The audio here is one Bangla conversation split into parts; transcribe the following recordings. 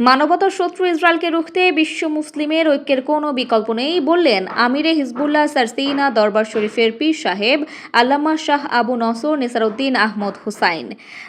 মানবতার শত্রু ইসরায়েলকে রুখতে বিশ্ব মুসলিমের ঐক্যের কোনো বিকল্প নেই বললেন আমিরে হিজবুল্লাহ সারসিনা দরবার শরীফের পীর সাহেব আল্লামা শাহ আবু নসর নেসারউদ্দিন আহমদ হুসাইন।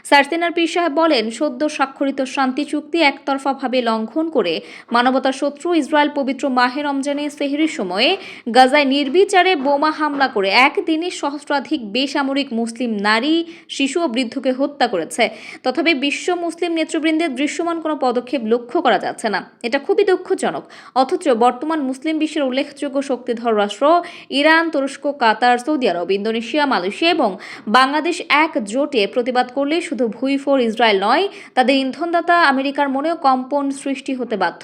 সারসিনার পীর সাহেব বলেন, সদ্য স্বাক্ষরিত শান্তি চুক্তি একতরফাভাবে লঙ্ঘন করে মানবতার শত্রু ইসরায়েল পবিত্র মাহে রমজানে সেহরির সময়ে গাজায় নির্বিচারে বোমা হামলা করে একদিনে সহস্রাধিক বেসামরিক মুসলিম নারী, শিশু ও বৃদ্ধকে হত্যা করেছে। তথাপি বিশ্ব মুসলিম নেতৃবৃন্দের দৃশ্যমান কোনো পদক্ষেপ লক্ষ্য করা যাচ্ছে না। এটা খুবই দুঃখজনক। অথচ বর্তমান মুসলিম বিশ্বের উল্লেখযোগ্য শক্তিধর রাষ্ট্র ইরান, তুরস্ক, কাতার, সৌদি আরব, ইন্দোনেশিয়া, মালয়েশিয়া এবং বাংলাদেশ একজোটে প্রতিবাদ করলে শুধু ভুঁইফোর ইসরায়েল নয়, তাদের ইন্ধনদাতা আমেরিকার মনেও কম্পন সৃষ্টি হতে বাধ্য।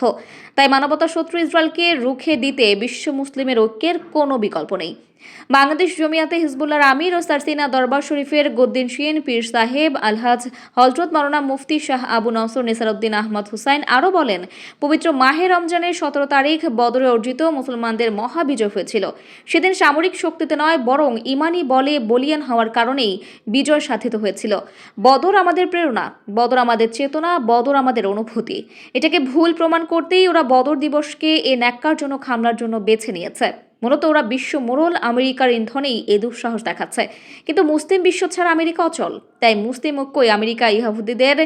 তাই মানবতার শত্রু ইসরায়েলকে রুখে দিতে বিশ্ব মুসলিমের ঐক্যের কোনো বিকল্প নেই। বাংলাদেশ জমিয়াতে হিজবুল্লাহর আমির ও সারসিনা দরবার শরীফের গদ্দিনশীন পীর সাহেব আলহাজ হযরত মাওলানা মুফতি শাহ আবু নসর নেসারউদ্দিন আহমদ হুসাইন আরও বলেন, পবিত্র মাহে রমজানের 17 তারিখ বদরে অর্জিত মুসলমানদের মহাবিজয় হয়েছিল। সেদিন সামরিক শক্তিতে নয়, বরং ইমানি বলে বলিয়ান হওয়ার কারণেই বিজয় সাধিত হয়েছিল। বদর আমাদের প্রেরণা, বদর আমাদের চেতনা, বদর আমাদের অনুভূতি। এটাকে ভুল প্রমাণ করতেই ওরা বদর দিবসকে এ ন্যাক্কারজনক হামলার জন্য বেছে নিয়েছে। মূলত ওরা বিশ্ব মোড়ল আমেরিকার ইন্ধনেই এ দুঃসাহস দেখাচ্ছে। কিন্তু মুসলিম বিশ্ব ছাড়া আমেরিকা অচল। তাই মুসলিম ঐক্যই আমেরিকা ইহুদিদের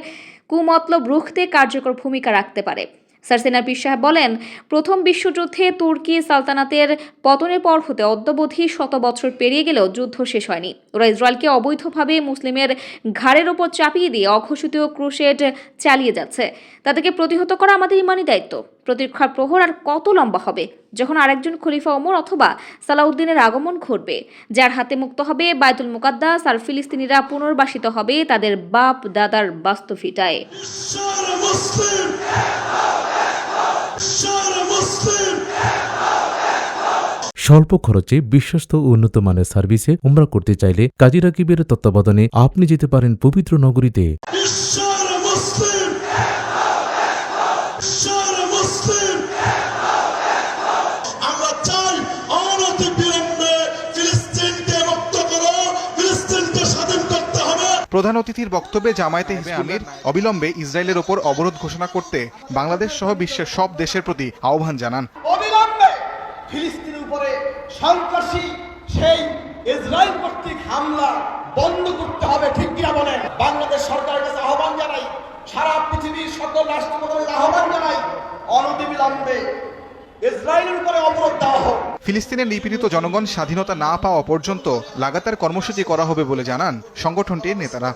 কুমতলব রুখতে কার্যকর ভূমিকা রাখতে পারে। সারসিনার পীর সাহেব বলেন, প্রথম বিশ্বযুদ্ধে তুর্কি সালতানাতের পতনের পর হতে অদ্যাবধি 100 বছর পেরিয়ে গেলেও যুদ্ধ শেষ হয়নি। ওরা ইসরায়েলকে অবৈধভাবে মুসলিমের ঘাড়ের ওপর চাপিয়ে দিয়ে অঘোষিত ক্রুসেড চালিয়ে যাচ্ছে। তাদেরকে প্রতিহত করা আমাদের ইমানি দায়িত্ব। প্রতীক্ষার প্রহর আর কত লম্বা হবে, যখন আরেকজন খলিফা ওমর অথবা সালাউদ্দিনের আগমন ঘটবে, যার হাতে মুক্ত হবে বায়তুল মুকাদ্দাস, আর ফিলিস্তিনিরা পুনর্বাসিত হবে তাদের বাপ দাদার বাস্তুভিটায়। স্বল্প খরচে বিশ্বস্ত ও উন্নত মানের সার্ভিসে উমরা করতে চাইলে কাজী রাকিবের তত্ত্বাবধানে আপনি যেতে পারেন পবিত্র নগরীতে। প্রধান অতিথির বক্তব্যে জামায়াতে হিজবুল্লাহর অবিলম্বে ইসরায়েলের ওপর অবরোধ ঘোষণা করতে বাংলাদেশ সহ বিশ্বের সব দেশের প্রতি আহ্বান জানান। অবিলম্বে ফিলিস্তিনের উপরে সন্ত্রাসী সেই ইসরায়েল কর্তৃক হামলা বন্ধ করতে হবে, ঠিক কিনা বলেন? বাংলাদেশ সরকারের কাছে আহ্বান জানাই, সারা পৃথিবীর সকল রাষ্ট্রপ্রধানের আহ্বান জানাই, অনতিবিলম্বে ইসরায়েলের উপরে অবরোধ দেওয়া হোক। ফিলিস্তিনের নিপীড়িত জনগণ স্বাধীনতা না পাওয়া পর্যন্ত লাগাতার কর্মসূচি করা হবে বলে জানান সংগঠনটির নেতারা।